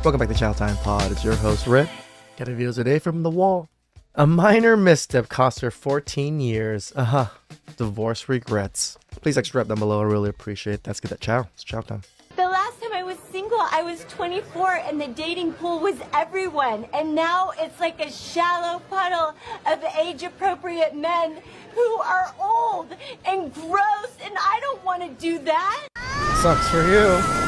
Welcome back to TheChowTimePod. It's your host, Rick. Got a video today from the wall. A minor misstep cost her 14 years. Divorce regrets. Please extra up down below. I really appreciate it. Let's get that chow. It's chow time. The last time I was single, I was 24 and the dating pool was everyone. And now it's like a shallow puddle of age-appropriate men who are old and gross, and I don't want to do that. Sucks for you.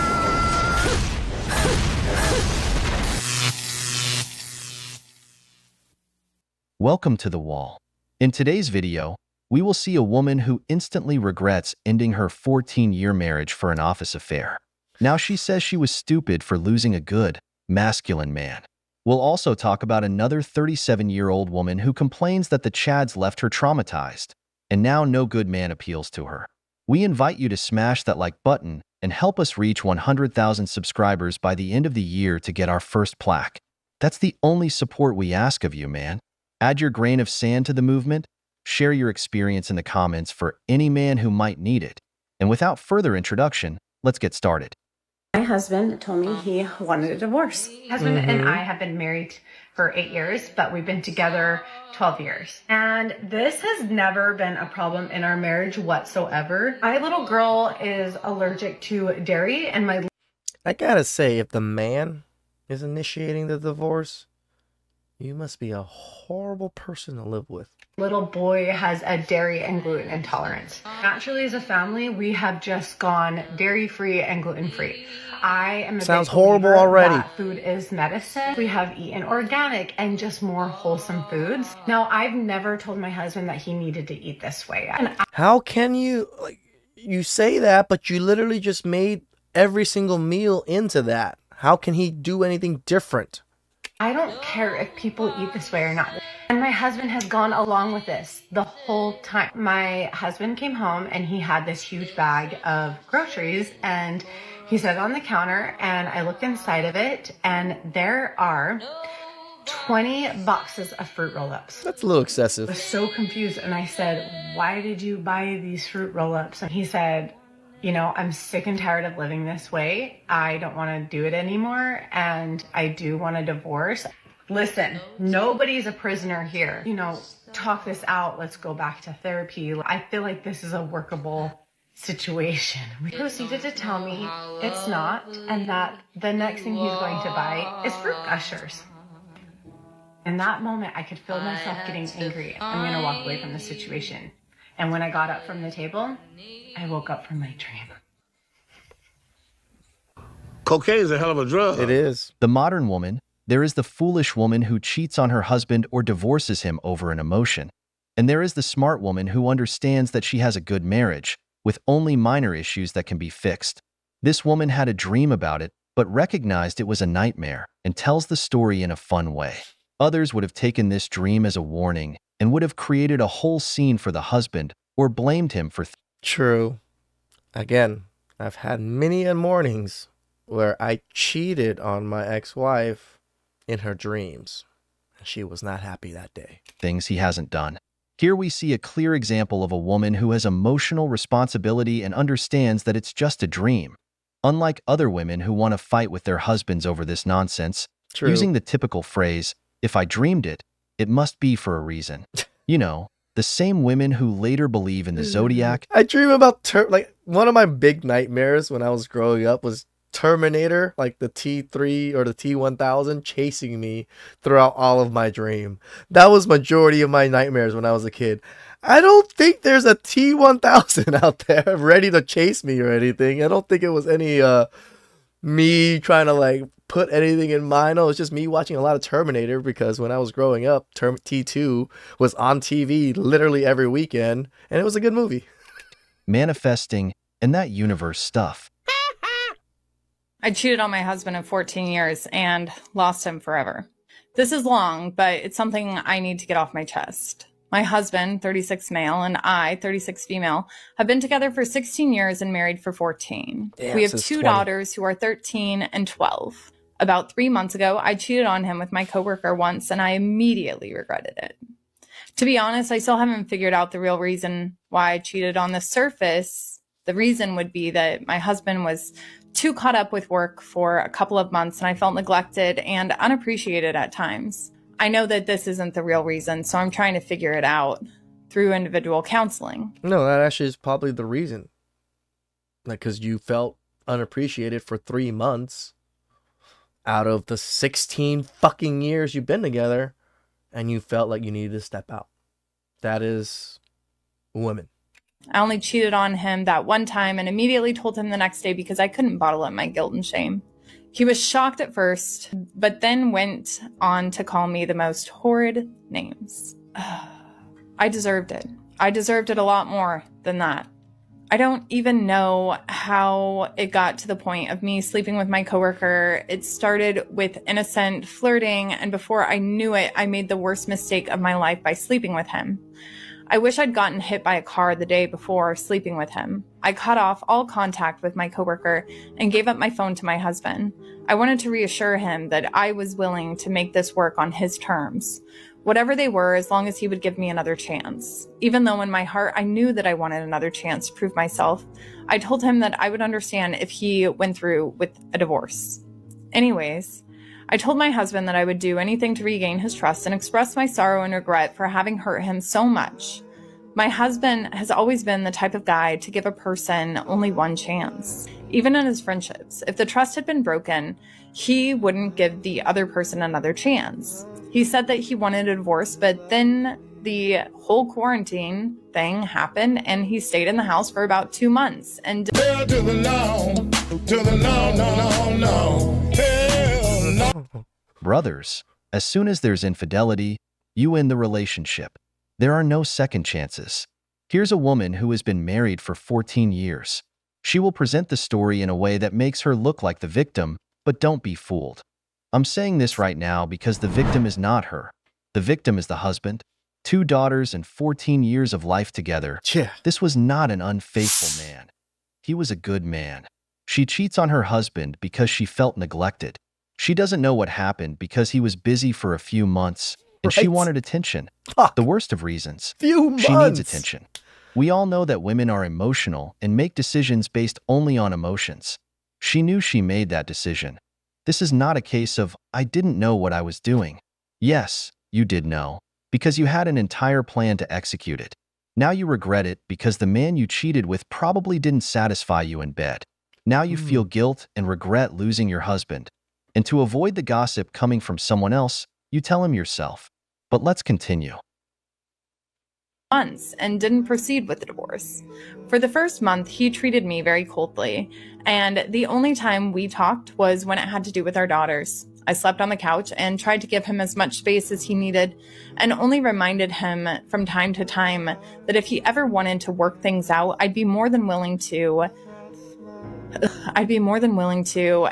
Welcome to The Wall. In today's video, we will see a woman who instantly regrets ending her 14-year marriage for an office affair. Now she says she was stupid for losing a good, masculine man. We'll also talk about another 37-year-old woman who complains that the Chads left her traumatized, and now no good man appeals to her. We invite you to smash that like button and help us reach 100,000 subscribers by the end of the year to get our first plaque. That's the only support we ask of you, man. Add your grain of sand to the movement, share your experience in the comments for any man who might need it. And without further introduction, let's get started. My husband told me he wanted a divorce. My husband and I have been married for 8 years, but we've been together 12 years. And this has never been a problem in our marriage whatsoever. My little girl is allergic to dairy, and I gotta say, if the man is initiating the divorce, you must be a horrible person to live with. little boy has a dairy and gluten intolerance. Naturally, as a family, we have just gone dairy-free and gluten-free. I am a Sounds big horrible believer already. that food is medicine. We have eaten organic and just more wholesome foods. Now, I've never told my husband that he needed to eat this way. And How can you, you say that, but you literally just made every single meal into that. How can he do anything different? I don't care if people eat this way or not. And my husband has gone along with this the whole time. My husband came home and he had this huge bag of groceries and he set it on the counter, and I looked inside of it and there are 20 boxes of fruit roll-ups. That's a little I excessive. was so confused and I said, "Why did you buy these fruit roll-ups?" And he said, "You know, I'm sick and tired of living this way. I don't want to do it anymore, and I do want a divorce." Listen, nobody's a prisoner here. You know, talk this out. Let's go back to therapy. I feel like this is a workable situation. He proceeded to tell me it's not, and that the next thing he's going to buy is fruit gushers. In that moment, I could feel myself getting angry. I'm going to walk away from the situation. And when I got up from the table, I woke up from my dream. Cocaine is a hell of a drug. It is. The modern woman, there is the foolish woman who cheats on her husband or divorces him over an emotion. And there is the smart woman who understands that she has a good marriage, with only minor issues that can be fixed. This woman had a dream about it, but recognized it was a nightmare, and tells the story in a fun way. Others would have taken this dream as a warning, and would have created a whole scene for the husband, or blamed him for True. Again, I've had many mornings where I cheated on my ex-wife in her dreams. And she was not happy that day. things he hasn't done. Here we see a clear example of a woman who has emotional responsibility and understands that it's just a dream. Unlike other women who want to fight with their husbands over this nonsense, True. using the typical phrase, "If I dreamed it, it must be for a reason." You know, the same women who later believe in the zodiac. I dream about, one of my big nightmares when I was growing up was Terminator, like the T3 or the T1000 chasing me throughout all of my dream. That was majority of my nightmares when I was a kid. I don't think there's a T1000 out there ready to chase me or anything. I don't think it was any me trying to put anything in mind. No, it's just me watching a lot of Terminator because when I was growing up, T2 was on TV literally every weekend, and it was a good movie. Manifesting, and that universe stuff. I cheated on my husband of 14 years and lost him forever. This is long, but it's something I need to get off my chest. My husband, 36 male, and I, 36 female, have been together for 16 years and married for 14. Damn, we have since 2 20. daughters who are 13 and 12. About 3 months ago, I cheated on him with my coworker once, and I immediately regretted it. To be honest, I still haven't figured out the real reason why I cheated. On the surface, the reason would be that my husband was too caught up with work for a couple of months, and I felt neglected and unappreciated at times. I know that this isn't the real reason, so I'm trying to figure it out through individual counseling. No, that actually is probably the reason. Like, because you felt unappreciated for 3 months out of the 16 fucking years you've been together, and you felt like you needed to step out. That is women. I only cheated on him that one time and immediately told him the next day because I couldn't bottle up my guilt and shame. He was shocked at first, but then went on to call me the most horrid names. I deserved it. I deserved it a lot more than that. I don't even know how it got to the point of me sleeping with my coworker. It started with innocent flirting, and before I knew it, I made the worst mistake of my life by sleeping with him. I wish I'd gotten hit by a car the day before sleeping with him. I cut off all contact with my coworker and gave up my phone to my husband. I wanted to reassure him that I was willing to make this work on his terms, whatever they were, as long as he would give me another chance. Even though in my heart I knew that I wanted another chance to prove myself, I told him that I would understand if he went through with a divorce. Anyways, I told my husband that I would do anything to regain his trust and express my sorrow and regret for having hurt him so much. My husband has always been the type of guy to give a person only one chance. Even in his friendships, if the trust had been broken, he wouldn't give the other person another chance. He said that he wanted a divorce, but then the whole quarantine thing happened and he stayed in the house for about 2 months. And To the no. Hell no. Brothers, as soon as there's infidelity, you end the relationship. There are no second chances. Here's a woman who has been married for 14 years. She will present the story in a way that makes her look like the victim, but don't be fooled. I'm saying this right now because the victim is not her. The victim is the husband. 2 daughters and 14 years of life together. Yeah. This was not an unfaithful man. He was a good man. She cheats on her husband because she felt neglected. She doesn't know what happened because he was busy for a few months, and she Right. wanted attention. Fuck. The worst of reasons. Few months. She needs attention. We all know that women are emotional and make decisions based only on emotions. She knew she made that decision. This is not a case of, I didn't know what I was doing. Yes, you did know, because you had an entire plan to execute it. Now you regret it because the man you cheated with probably didn't satisfy you in bed. Now you feel guilt and regret losing your husband. And to avoid the gossip coming from someone else, you tell him yourself. But let's continue. months and didn't proceed with the divorce. For the first month, he treated me very coldly, and the only time we talked was when it had to do with our daughters. I slept on the couch and tried to give him as much space as he needed, and only reminded him from time to time that if he ever wanted to work things out, I'd be more than willing to,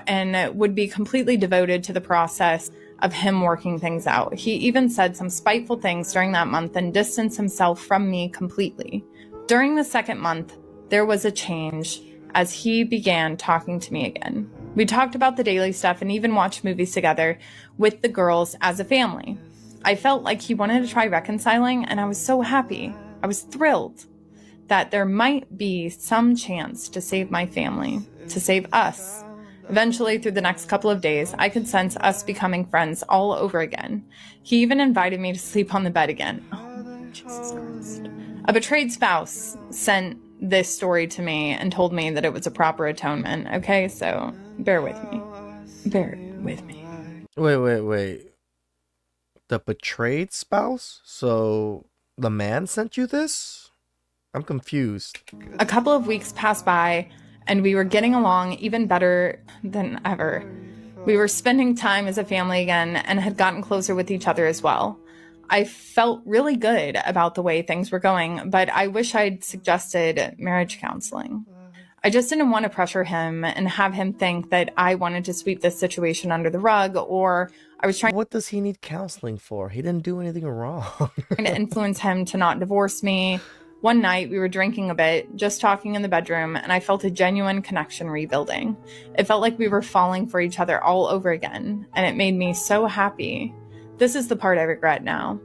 and would be completely devoted to the process of him working things out. He even said some spiteful things during that month and distanced himself from me completely. During the second month, there was a change as he began talking to me again. We talked about the daily stuff and even watched movies together with the girls as a family. I felt like he wanted to try reconciling, and I was so happy. I was thrilled that there might be some chance to save my family, to save us. Eventually, through the next couple of days, I could sense us becoming friends all over again. He even invited me to sleep on the bed again. Oh, Jesus Christ. A betrayed spouse sent this story to me and told me that it was a proper atonement. Okay, so bear with me. Bear with me. Wait. The betrayed spouse? So the man sent you this? I'm confused. A couple of weeks passed by, and we were getting along even better than ever. We were spending time as a family again and had gotten closer with each other as well. I felt really good about the way things were going, but I wish I'd suggested marriage counseling. I just didn't want to pressure him and have him think that I wanted to sweep this situation under the rug, or I was trying What does he need counseling for? He didn't do anything wrong. to influence him to not divorce me. One night, we were drinking a bit, just talking in the bedroom, and I felt a genuine connection rebuilding. It felt like we were falling for each other all over again, and it made me so happy. This is the part I regret now.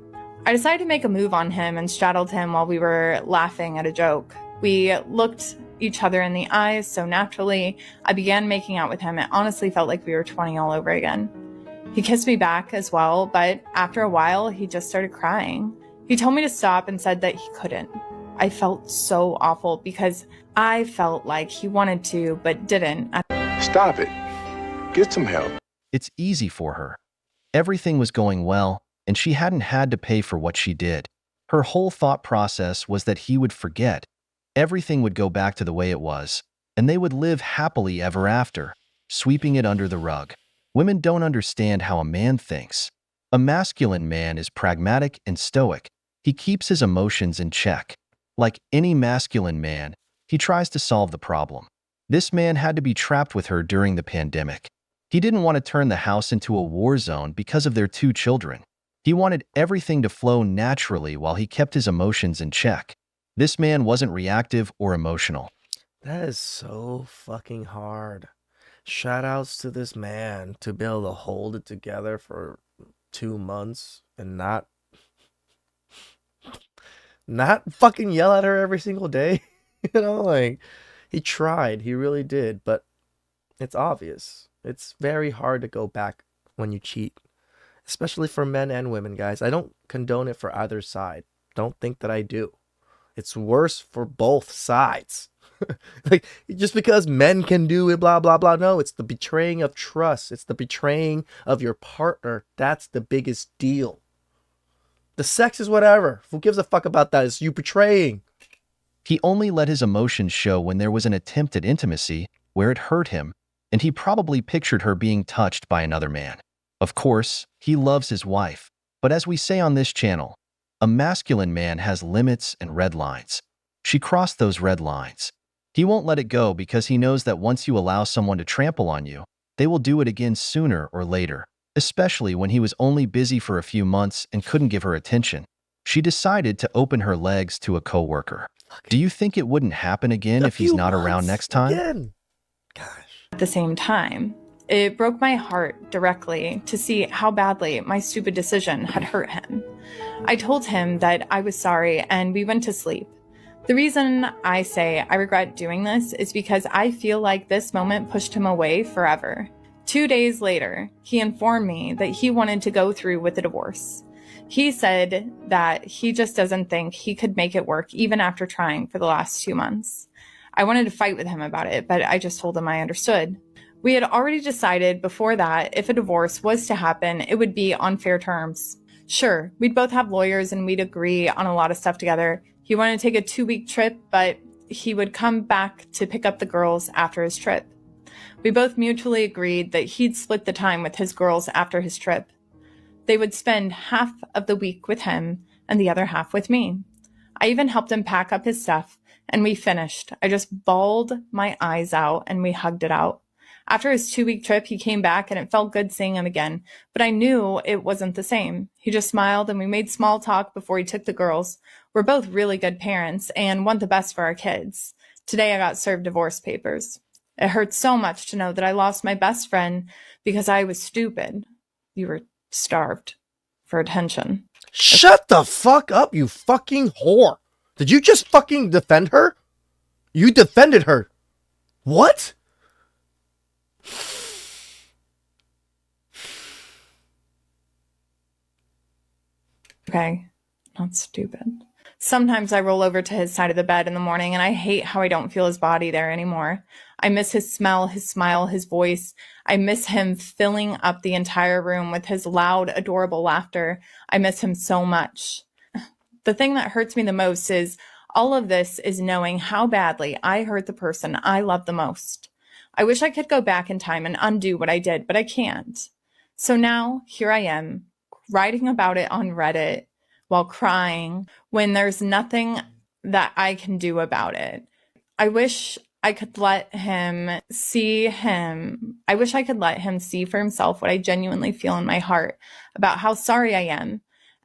I decided to make a move on him and straddled him while we were laughing at a joke. We looked each other in the eyes so naturally. I began making out with him. It honestly felt like we were 20 all over again. He kissed me back as well, but after a while, he just started crying. He told me to stop and said that he couldn't. I felt so awful because I felt like he wanted to, but didn't. Stop it. Get some help. It's easy for her. Everything was going well, and she hadn't had to pay for what she did. Her whole thought process was that he would forget. Everything would go back to the way it was, and they would live happily ever after, sweeping it under the rug. Women don't understand how a man thinks. A masculine man is pragmatic and stoic. He keeps his emotions in check. Like any masculine man, he tries to solve the problem. This man had to be trapped with her during the pandemic. He didn't want to turn the house into a war zone because of their 2 children. He wanted everything to flow naturally while he kept his emotions in check. This man wasn't reactive or emotional. That is so fucking hard. Shout outs to this man to be able to hold it together for 2 months and not fucking yell at her every single day. You know, like, he tried, he really did, but it's obvious. It's very hard to go back when you cheat, especially for men and women, guys. I don't condone it for either side. Don't think that I do. It's worse for both sides. Like, just because men can do it, blah, blah, blah. No, it's the betraying of trust. It's the betraying of your partner. That's the biggest deal. The sex is whatever. Who gives a fuck about that? It's you betraying. He only let his emotions show when there was an attempt at intimacy where it hurt him, and he probably pictured her being touched by another man. Of course, he loves his wife, but as we say on this channel, a masculine man has limits and red lines. She crossed those red lines. He won't let it go because he knows that once you allow someone to trample on you, they will do it again sooner or later, especially when he was only busy for a few months and couldn't give her attention. She decided to open her legs to a coworker. Do you think it wouldn't happen again if he's not around next time? Again. Gosh. At the same time, it broke my heart directly to see how badly my stupid decision had hurt him. I told him that I was sorry and we went to sleep. The reason I say I regret doing this is because I feel like this moment pushed him away forever. 2 days later, he informed me that he wanted to go through with the divorce. He said that he just doesn't think he could make it work even after trying for the last 2 months. I wanted to fight with him about it, but I just told him I understood. We had already decided before that if a divorce was to happen, it would be on fair terms. Sure, we'd both have lawyers and we'd agree on a lot of stuff together. He wanted to take a 2-week trip, but he would come back to pick up the girls after his trip. We both mutually agreed that he'd split the time with his girls after his trip. They would spend half of the week with him and the other half with me. I even helped him pack up his stuff, and we finished. I just bawled my eyes out, and we hugged it out. After his 2-week trip, he came back, and it felt good seeing him again, but I knew it wasn't the same. He just smiled, and we made small talk before he took the girls. We're both really good parents and want the best for our kids. Today, I got served divorce papers. It hurts so much to know that I lost my best friend because I was stupid. You were starved for attention. Shut the fuck up, you fucking whore. Did you just fucking defend her? You defended her. What? Okay, not stupid. Sometimes I roll over to his side of the bed in the morning and I hate how I don't feel his body there anymore. I miss his smell, his smile, his voice. I miss him filling up the entire room with his loud, adorable laughter. I miss him so much. The thing that hurts me the most is all of this is knowing how badly I hurt the person I love the most. I wish I could go back in time and undo what I did, but I can't. So now here I am, writing about it on Reddit while crying when there's nothing that I can do about it. I wish I could let him see I wish I could let him see for himself what I genuinely feel in my heart about how sorry I am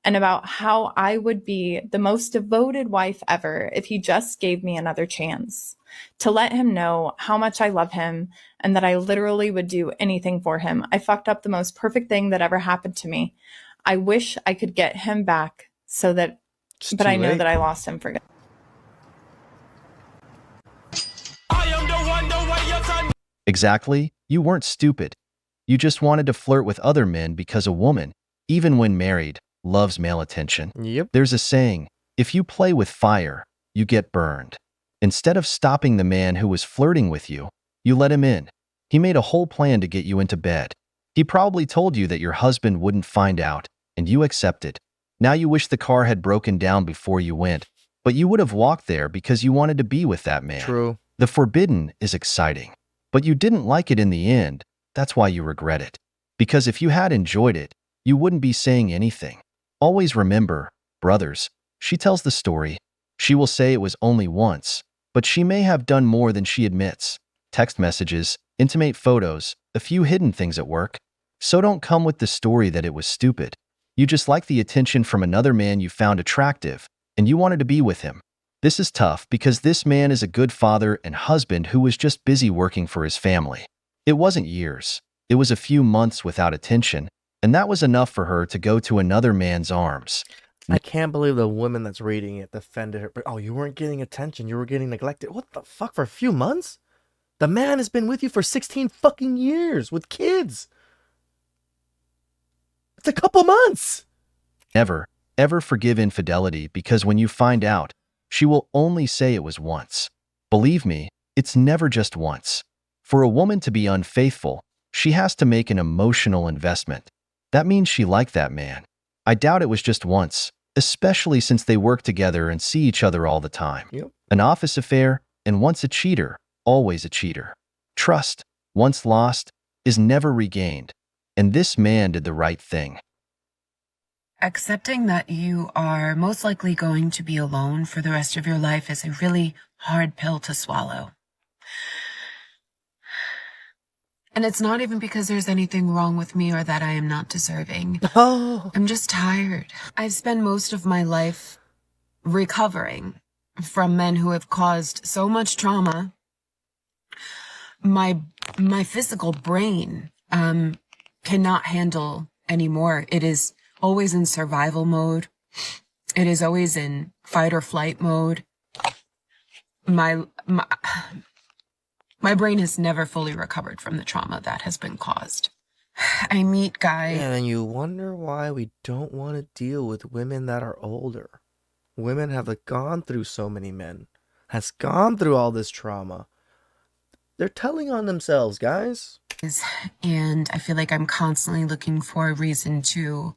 and about how I would be the most devoted wife ever if he just gave me another chance. To let him know how much I love him and that I literally would do anything for him. I fucked up the most perfect thing that ever happened to me. I wish I could get him back so that, but I know that I lost him for good. Exactly, you weren't stupid. You just wanted to flirt with other men because a woman, even when married, loves male attention. Yep. There's a saying, if you play with fire, you get burned. Instead of stopping the man who was flirting with you, you let him in. He made a whole plan to get you into bed. He probably told you that your husband wouldn't find out, and you accepted. Now you wish the car had broken down before you went, but you would have walked there because you wanted to be with that man. True. The forbidden is exciting, but you didn't like it in the end. That's why you regret it. Because if you had enjoyed it, you wouldn't be saying anything. Always remember, brothers, she tells the story. She will say it was only once, but she may have done more than she admits. Text messages, intimate photos, a few hidden things at work. So don't come with the story that it was stupid. You just like the attention from another man you found attractive, and you wanted to be with him. This is tough because this man is a good father and husband who was just busy working for his family. It wasn't years. It was a few months without attention, and that was enough for her to go to another man's arms. I can't believe the woman that's reading it defended her. Oh, you weren't getting attention. You were getting neglected. What the fuck? For a few months? The man has been with you for 16 fucking years with kids. It's a couple months. Never, ever forgive infidelity because when you find out, she will only say it was once. Believe me, it's never just once. For a woman to be unfaithful, she has to make an emotional investment. That means she liked that man. I doubt it was just once, especially since they work together and see each other all the time. Yep. An office affair, and once a cheater, always a cheater. Trust, once lost, is never regained. And this man did the right thing. Accepting that you are most likely going to be alone for the rest of your life is a really hard pill to swallow. And it's not even because there's anything wrong with me or that I am not deserving. Oh. I'm just tired. I've spent most of my life recovering from men who have caused so much trauma. My physical brain cannot handle anymore. It is always in survival mode. It is always in fight or flight mode. My brain has never fully recovered from the trauma that has been caused. I meet guys. And you wonder why we don't want to deal with women that are older. Women have gone through so many men, has gone through all this trauma. They're telling on themselves, guys. And I feel like I'm constantly looking for a reason to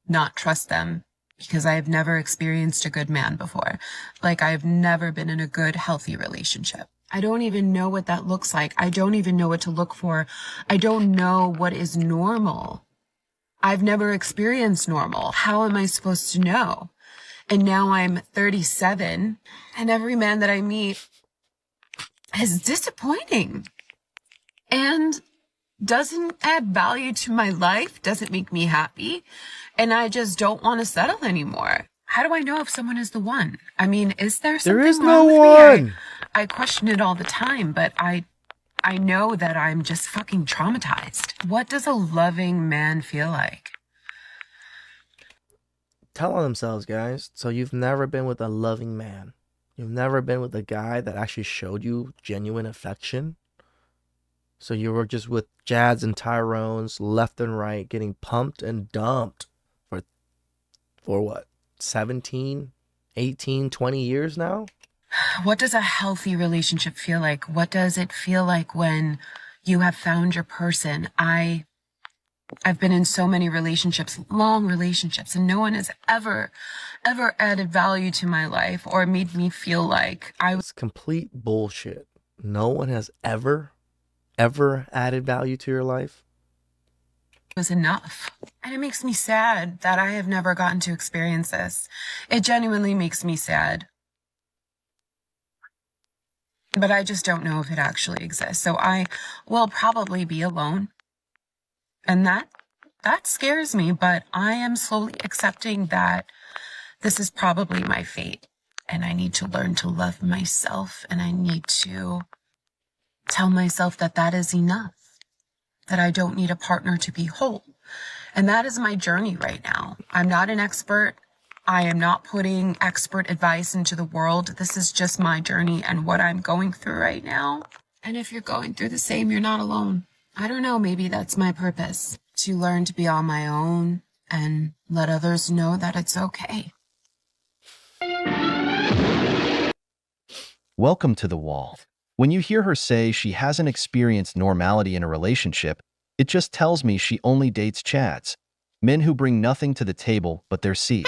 not trust them because I have never experienced a good man before. Like, I've never been in a good, healthy relationship. I don't even know what that looks like. I don't even know what to look for. I don't know what is normal. I've never experienced normal. How am I supposed to know? And now I'm 37, and every man that I meet is disappointing and doesn't add value to my life, doesn't make me happy, and I just don't want to settle anymore. How do I know if someone is the one? I mean, is there something There is wrong no with one. me? I question it all the time, but I know that I'm just fucking traumatized. What does a loving man feel like? Tell on themselves, guys. So you've never been with a loving man. You've never been with a guy that actually showed you genuine affection. So you were just with Jads and Tyrones left and right, getting pumped and dumped for what? 17, 18, 20 years now? What does a healthy relationship feel like? What does it feel like when you have found your person? I've been in so many relationships, long relationships, and no one has ever added value to my life or made me feel like I was... It's complete bullshit. No one has ever added value to your life. Was enough. And it makes me sad that I have never gotten to experience this. It genuinely makes me sad. But I just don't know if it actually exists. So I will probably be alone. And that scares me, but I am slowly accepting that this is probably my fate. And I need to learn to love myself, and I need to tell myself that that is enough. That I don't need a partner to be whole. And that is my journey right now. I'm not an expert. I am not putting expert advice into the world. This is just my journey and what I'm going through right now. And if you're going through the same, you're not alone. I don't know, maybe that's my purpose, to learn to be on my own and let others know that it's okay. Welcome to the wall. When you hear her say she hasn't experienced normality in a relationship, it just tells me she only dates chads, men who bring nothing to the table but their seed.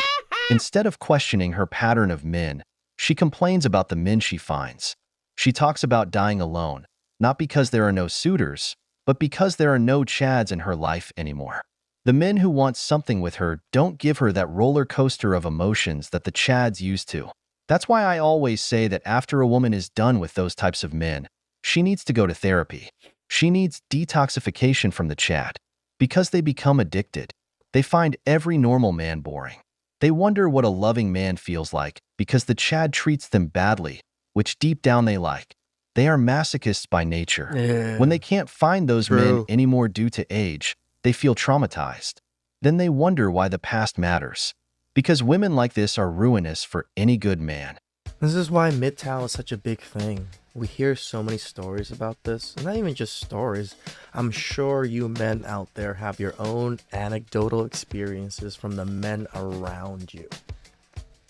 Instead of questioning her pattern of men, she complains about the men she finds. She talks about dying alone, not because there are no suitors, but because there are no chads in her life anymore. The men who want something with her don't give her that roller coaster of emotions that the chads used to. That's why I always say that after a woman is done with those types of men, she needs to go to therapy. She needs detoxification from the chad. Because they become addicted. They find every normal man boring. They wonder what a loving man feels like because the chad treats them badly, which deep down they like. They are masochists by nature. Yeah. When they can't find those men True. anymore due to age, they feel traumatized. Then they wonder why the past matters. Because women like this are ruinous for any good man. This is why MGTOW is such a big thing. We hear so many stories about this, and not even just stories. I'm sure you men out there have your own anecdotal experiences from the men around you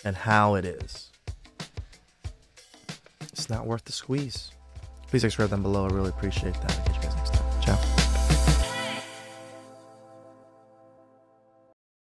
and how it is. It's not worth the squeeze. Please subscribe down below. I really appreciate that. I'll catch you guys next time.